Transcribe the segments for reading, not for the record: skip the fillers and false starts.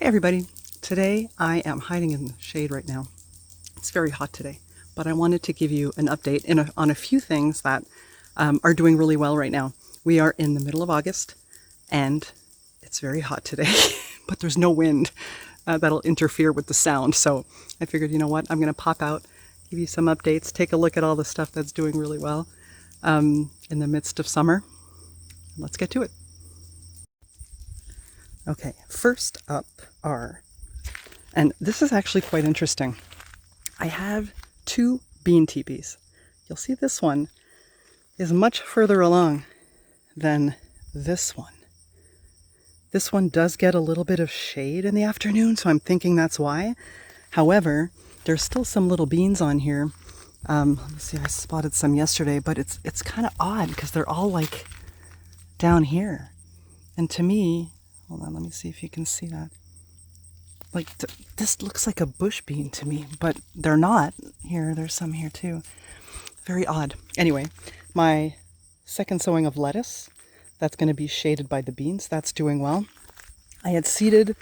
Hey everybody, today I am hiding in the shade right now. It's very hot today, but I wanted to give you an update on a few things that are doing really well right now. We are in the middle of August and it's very hot today, but there's no wind that'll interfere with the sound. So I figured, you know what, I'm going to pop out, give you some updates, take a look at all the stuff that's doing really well in the midst of summer. Let's get to it. Okay, first up and this is actually quite interesting. I have two bean teepees. You'll see this one is much further along than this one. This one does get a little bit of shade in the afternoon, so I'm thinking that's why. However, there's still some little beans on here. Let me see, I spotted some yesterday, but it's kind of odd because they're all like down here. And to me, hold on, let me see if you can see that. Like, this looks like a bush bean to me, but they're not. Here, there's some here too. Very odd. Anyway, my second sowing of lettuce, that's going to be shaded by the beans. That's doing well. I had seeded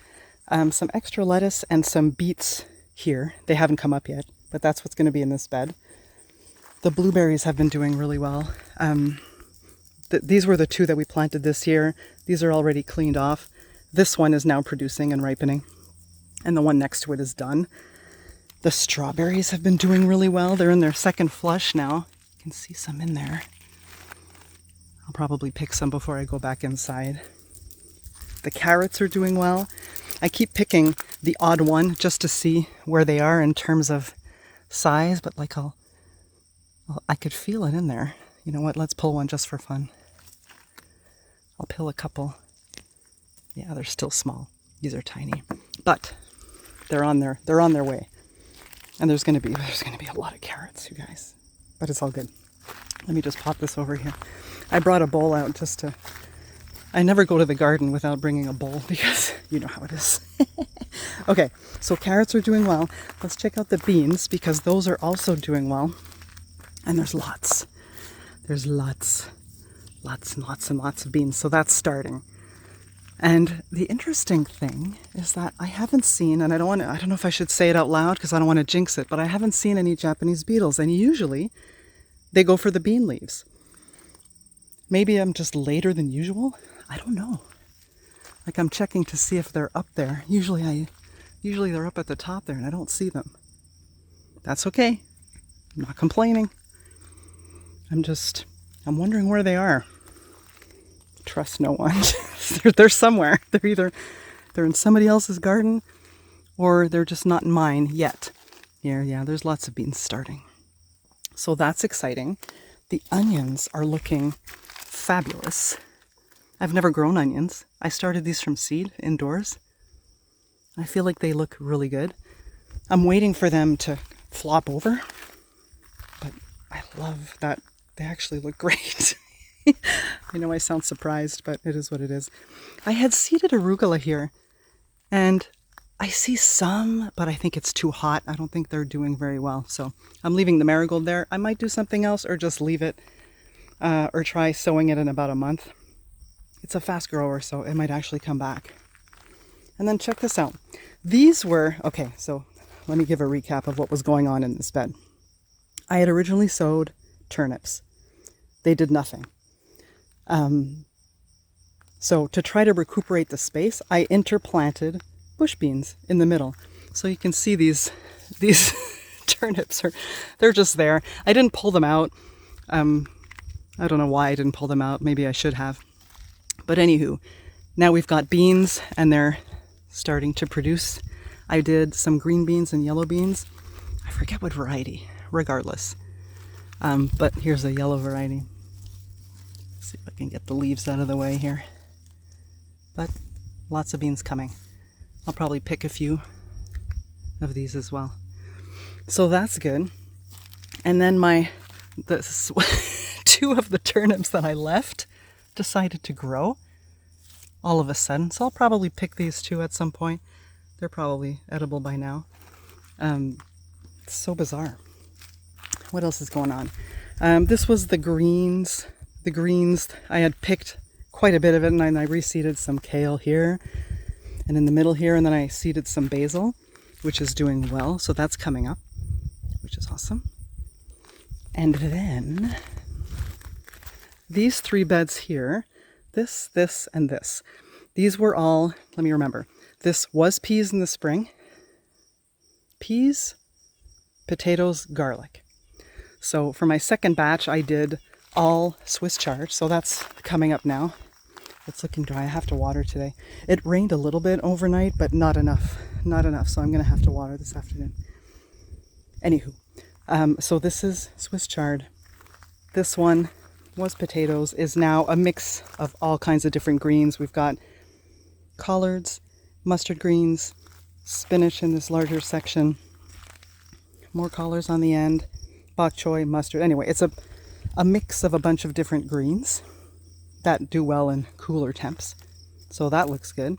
some extra lettuce and some beets here. They haven't come up yet, but that's what's going to be in this bed. The blueberries have been doing really well. These were the two that we planted this year. These are already cleaned off. This one is now producing and ripening, and the one next to it is done. The strawberries have been doing really well. They're in their second flush now. You can see some in there. I'll probably pick some before I go back inside. The carrots are doing well. I keep picking the odd one just to see where they are in terms of size, but like I could feel it in there. You know what? Let's pull one just for fun. I'll peel a couple. Yeah, they're still small. These are tiny, but they're on their way. And there's going to be a lot of carrots, you guys. But it's all good. Let me just pop this over here. I brought a bowl out just to. I never go to the garden without bringing a bowl because you know how it is. Okay, so carrots are doing well. Let's check out the beans because those are also doing well. And there's lots. There's lots and lots of beans. So that's starting. And the interesting thing is that I haven't seen, and I don't know if I should say it out loud because I don't want to jinx it, but I haven't seen any Japanese beetles. And usually they go for the bean leaves. Maybe I'm just later than usual. I don't know. Like I'm checking to see if they're up there. Usually they're up at the top there and I don't see them. That's okay. I'm not complaining. I'm wondering where they are. Trust no one. They're somewhere. They're in somebody else's garden or they're just not in mine yet. Here, yeah, there's lots of beans starting. So that's exciting. The onions are looking fabulous. I've never grown onions. I started these from seed indoors. I feel like they look really good. I'm waiting for them to flop over, but I love that they actually look great. I know I sound surprised, but it is what it is. I had seeded arugula here, and I see some, but I think it's too hot. I don't think they're doing very well, so I'm leaving the marigold there. I might do something else or just leave it or try sowing it in about a month. It's a fast grower, so it might actually come back. And then check this out. These were, okay, so let me give a recap of what was going on in this bed. I had originally sowed turnips. They did nothing. So to try to recuperate the space, I interplanted bush beans in the middle. So you can see these turnips they're just there. I didn't pull them out. I don't know why I didn't pull them out. Maybe I should have. But anywho, now we've got beans and they're starting to produce. I did some green beans and yellow beans. I forget what variety, regardless. But here's a yellow variety. See if I can get the leaves out of the way here. But lots of beans coming. I'll probably pick a few of these as well. So that's good. And then two of the turnips that I left decided to grow all of a sudden. So I'll probably pick these two at some point. They're probably edible by now. It's so bizarre. What else is going on? This was the greens. I had picked quite a bit of it, and I reseeded some kale here. and in the middle here, and then I seeded some basil, which is doing well, so that's coming up, which is awesome. And then these 3 beds here, this, and this. These were all, let me remember, this was peas in the spring. Peas, potatoes, garlic. So for my second batch, I did all Swiss chard, so that's coming up now. It's looking dry. I have to water today. It rained a little bit overnight, but not enough. Not enough, so I'm going to have to water this afternoon. Anywho, so this is Swiss chard. This one was potatoes, is now a mix of all kinds of different greens. We've got collards, mustard greens, spinach in this larger section, more collards on the end, bok choy, mustard. Anyway, it's a mix of a bunch of different greens that do well in cooler temps. So that looks good.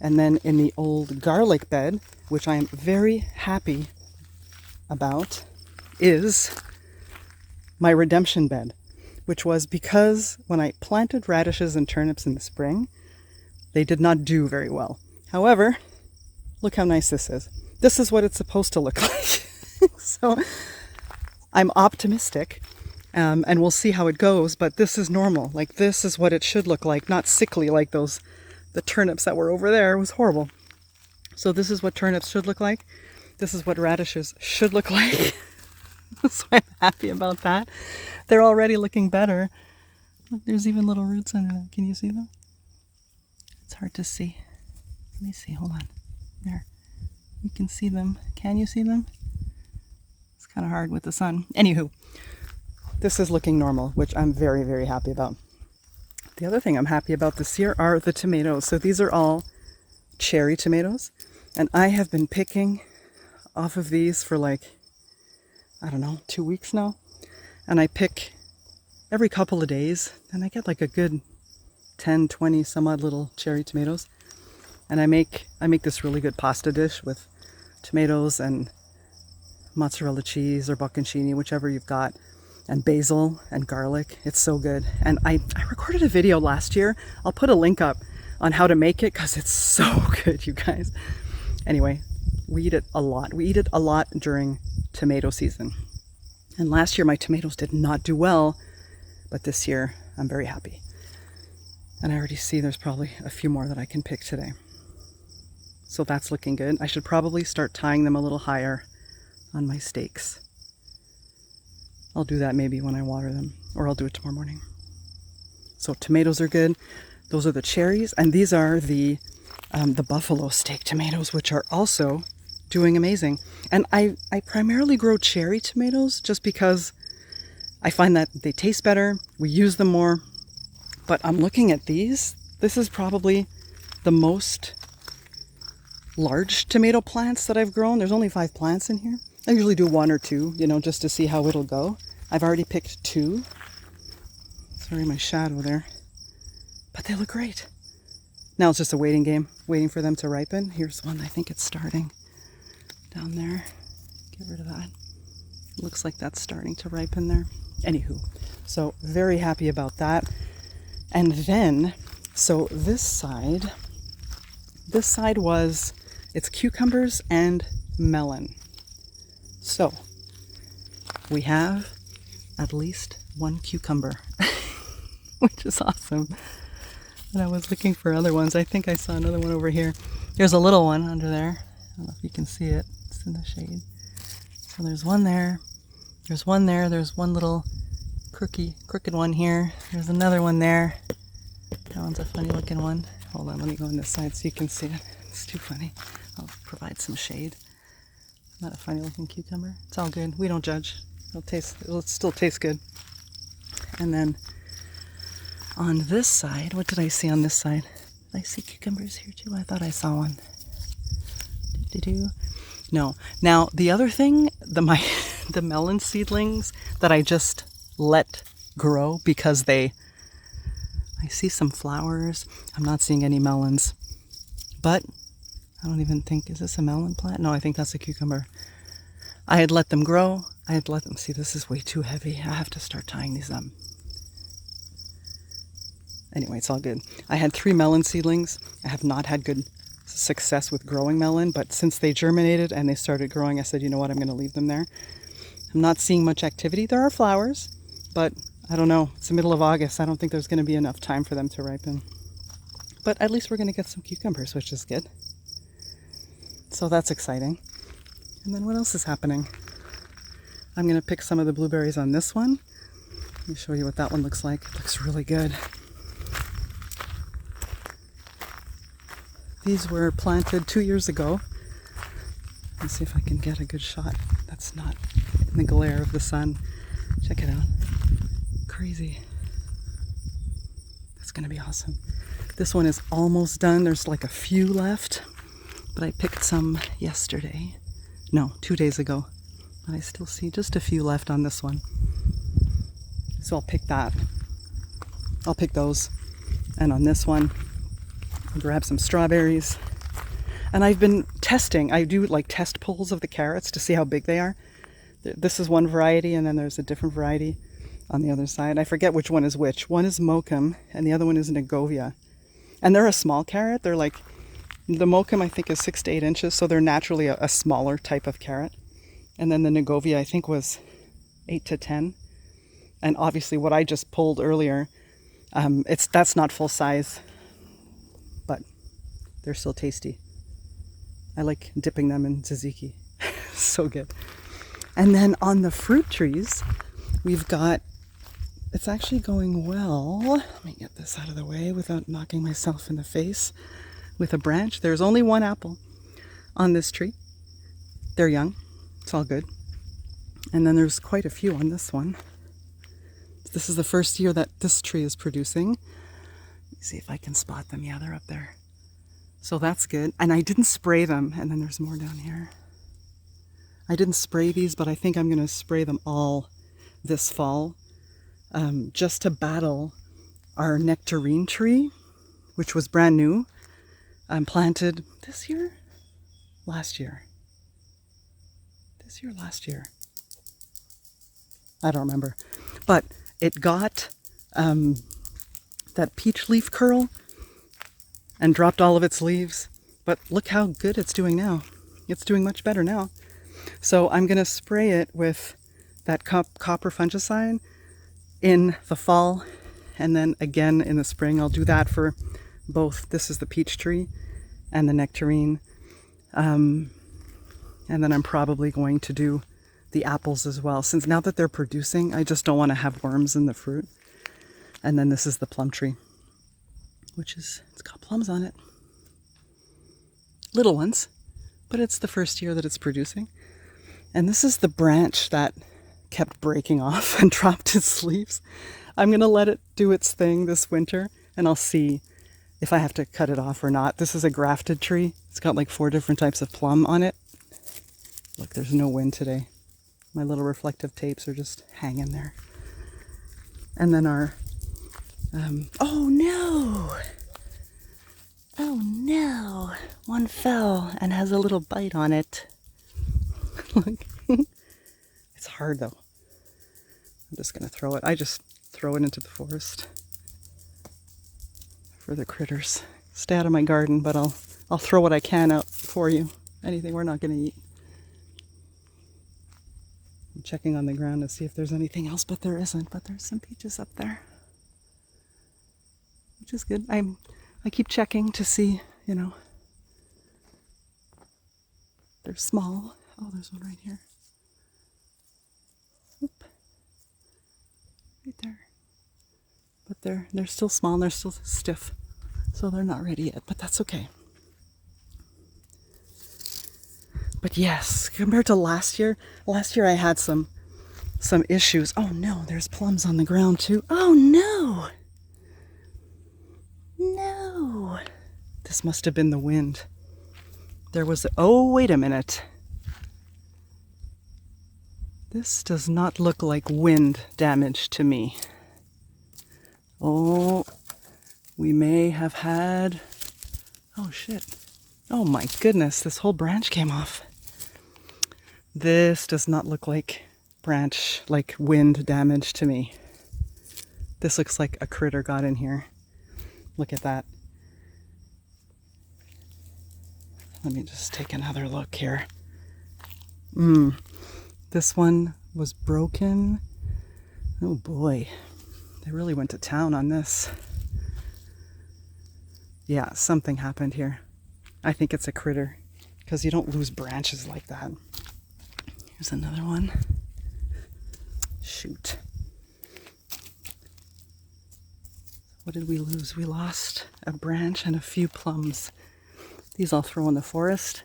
And then in the old garlic bed, which I am very happy about, is my redemption bed, which was because when I planted radishes and turnips in the spring, they did not do very well. However, look how nice this is. This is what it's supposed to look like. So I'm optimistic. And we'll see how it goes, but this is normal. Like, this is what it should look like, not sickly like the turnips that were over there. It was horrible. So this is what turnips should look like. This is what radishes should look like. So I'm happy about that. They're already looking better. Look, there's even little roots under them. Can you see them? It's hard to see. Let me see, hold on. There. You can see them. Can you see them? It's kind of hard with the sun. Anywho. This is looking normal, which I'm very, very happy about. The other thing I'm happy about this year are the tomatoes. So these are all cherry tomatoes. And I have been picking off of these for like, I don't know, 2 weeks now. And I pick every couple of days. And I get like a good 10, 20 some odd little cherry tomatoes. And I make this really good pasta dish with tomatoes and mozzarella cheese or bocconcini, whichever you've got. And basil and garlic. It's so good. And I recorded a video last year. I'll put a link up on how to make it because it's so good, you guys. Anyway, we eat it a lot. We eat it a lot during tomato season. And last year my tomatoes did not do well, but this year I'm very happy. And I already see there's probably a few more that I can pick today. So that's looking good. I should probably start tying them a little higher on my stakes. I'll do that maybe when I water them, or I'll do it tomorrow morning. So tomatoes are good. Those are the cherries, and these are the buffalo steak tomatoes, which are also doing amazing. And I primarily grow cherry tomatoes just because I find that they taste better. We use them more. But I'm looking at these. This is probably the most large tomato plants that I've grown. There's only 5 plants in here. I usually do 1 or 2, just to see how it'll go. I've already picked 2. Sorry, my shadow there. But they look great. Now it's just a waiting game, waiting for them to ripen. Here's one, I think it's starting down there. Get rid of that. Looks like that's starting to ripen there. Anywho, so very happy about that. And then, so this side was, it's cucumbers and melon. So we have at least 1 cucumber, which is awesome. And I was looking for other ones. I think I saw another one over here. There's a little one under there. I don't know if you can see it. It's in the shade. So there's one there. There's one there. There's one little crooked one here. There's another one there. That one's a funny looking one. Hold on, let me go on this side so you can see it. It's too funny. I'll provide some shade. Not a funny looking cucumber. It's all good. We don't judge. It'll still taste good. And then on this side, what did I see on this side? Did I see cucumbers here too? I thought I saw one. No. Now the other thing, the melon seedlings that I just let grow because I see some flowers. I'm not seeing any melons, but I don't even think, is this a melon plant? No, I think that's a cucumber. I had let them grow. I had let them, see, this is way too heavy. I have to start tying these up. Anyway, it's all good. I had 3 melon seedlings. I have not had good success with growing melon, but since they germinated and they started growing, I said, you know what, I'm going to leave them there. I'm not seeing much activity. There are flowers, but I don't know. It's the middle of August. I don't think there's going to be enough time for them to ripen. But at least we're going to get some cucumbers, which is good. So that's exciting. And then what else is happening? I'm going to pick some of the blueberries on this one. Let me show you what that one looks like. It looks really good. These were planted 2 years ago. Let's see if I can get a good shot. That's not in the glare of the sun. Check it out. Crazy. That's going to be awesome. This one is almost done. There's like a few left, but I picked some yesterday. No, 2 days ago. And I still see just a few left on this one. So I'll pick that. I'll pick those. And on this one, I'll grab some strawberries. And I've been testing. I do like test pulls of the carrots to see how big they are. This is one variety, and then there's a different variety on the other side. I forget which one is which. One is Mokum, and the other one is Negovia. And they're a small carrot. They're like, the Mokum I think is 6 to 8 inches, so they're naturally a smaller type of carrot. And then the Negovia I think was 8 to 10. And obviously what I just pulled earlier, that's not full size, but they're still tasty. I like dipping them in tzatziki. So good. And then on the fruit trees, we've got, it's actually going well. Let me get this out of the way without knocking myself in the face with a branch. There's only one apple on this tree. They're young. It's all good. And then there's quite a few on this one. This is the first year that this tree is producing. Let me see if I can spot them. Yeah, they're up there. So that's good. And I didn't spray them. And then there's more down here. I didn't spray these, but I think I'm going to spray them all this fall, just to battle our nectarine tree, which was brand new, planted this year? Last year. This year, last year. I don't remember. But it got that peach leaf curl and dropped all of its leaves. But look how good it's doing now. It's doing much better now. So I'm going to spray it with that copper fungicide in the fall, and then again in the spring. I'll do that for both. This is the peach tree and the nectarine. And then I'm probably going to do the apples as well. Since now that they're producing, I just don't want to have worms in the fruit. And then this is the plum tree, which is, it's got plums on it. Little ones, but it's the first year that it's producing. And this is the branch that kept breaking off and dropped its leaves. I'm going to let it do its thing this winter, and I'll see if I have to cut it off or not. This is a grafted tree. It's got like 4 different types of plum on it. Look, there's no wind today. My little reflective tapes are just hanging there. And then our, oh no! Oh no! One fell and has a little bite on it. Look. It's hard though. I'm just going to throw it. I just throw it into the forest for the critters. Stay out of my garden, but I'll throw what I can out for you. Anything we're not going to eat. I'm checking on the ground to see if there's anything else, but there isn't. But there's some peaches up there, which is good. I keep checking to see, you know. They're small. Oh, there's one right here. Oop. Right there. But they're still small and they're still stiff. So they're not ready yet, but that's okay. But yes, compared to last year I had some issues. Oh no, there's plums on the ground too. Oh no! No! This must have been the wind. There was, oh wait a minute. This does not look like wind damage to me. Oh, we may have had, oh shit. Oh my goodness, this whole branch came off. This does not look like wind damage to me. This looks like a critter got in here. Look at that. Let me just take another look here. This one was broken. Oh boy, they really went to town on this. Yeah, something happened here. I think it's a critter, because you don't lose branches like that. Here's another one. Shoot. What did we lose? We lost a branch and a few plums. These I'll throw in the forest.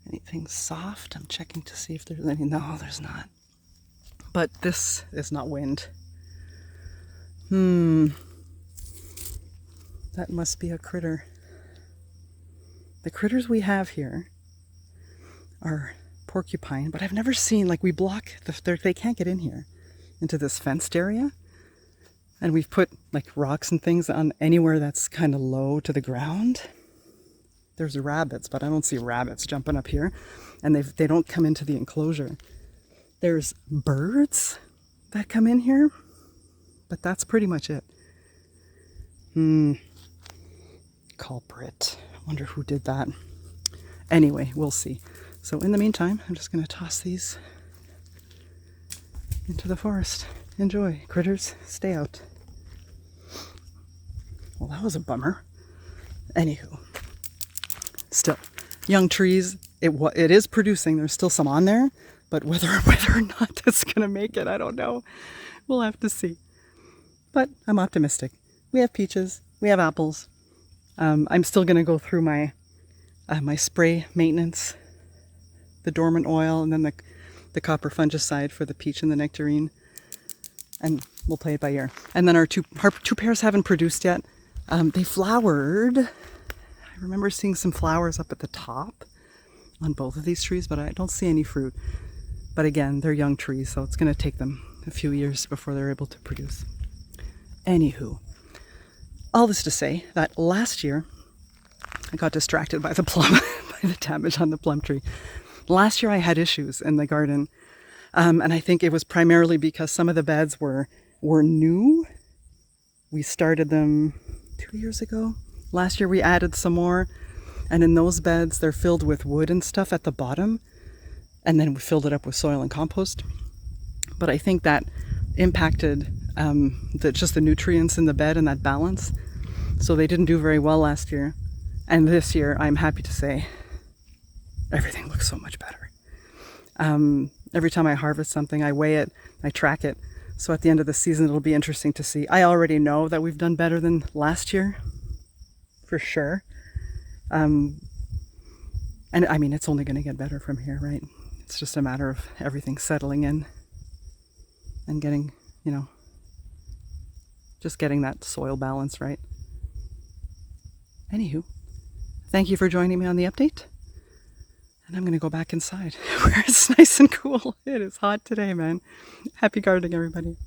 Anything soft? I'm checking to see if there's any. No, there's not. But this is not wind. That must be a critter. The critters we have here are porcupine, but I've never seen, like, we block, they can't get in here into this fenced area. And we've put like rocks and things on anywhere that's kind of low to the ground. There's rabbits, but I don't see rabbits jumping up here. And they don't come into the enclosure. There's birds that come in here, but that's pretty much it. Culprit. I wonder who did that. Anyway, we'll see. So in the meantime, I'm just going to toss these into the forest. Enjoy, critters. Stay out. Well, that was a bummer. Anywho, still, young trees. It is producing. There's still some on there, but whether or not it's going to make it, I don't know. We'll have to see. But I'm optimistic. We have peaches. We have apples. I'm still going to go through my spray maintenance, the dormant oil, and then the copper fungicide for the peach and the nectarine. And we'll play it by ear. And then our two pears haven't produced yet. They flowered. I remember seeing some flowers up at the top on both of these trees, but I don't see any fruit. But again, they're young trees, so it's going to take them a few years before they're able to produce. Anywho, all this to say that last year, I got distracted by the plum, by the damage on the plum tree. Last year I had issues in the garden. And I think it was primarily because some of the beds were new. We started them 2 years ago. Last year we added some more. And in those beds, they're filled with wood and stuff at the bottom. And then we filled it up with soil and compost. But I think that impacted just the nutrients in the bed and that balance. So they didn't do very well last year. And this year, I'm happy to say, everything looks so much better. Every time I harvest something, I weigh it, I track it. So at the end of the season, it'll be interesting to see. I already know that we've done better than last year, for sure. And I mean, it's only going to get better from here, right? It's just a matter of everything settling in and getting, just getting that soil balance right. Anywho, thank you for joining me on the update. And I'm going to go back inside where it's nice and cool. It is hot today, man. Happy gardening, everybody.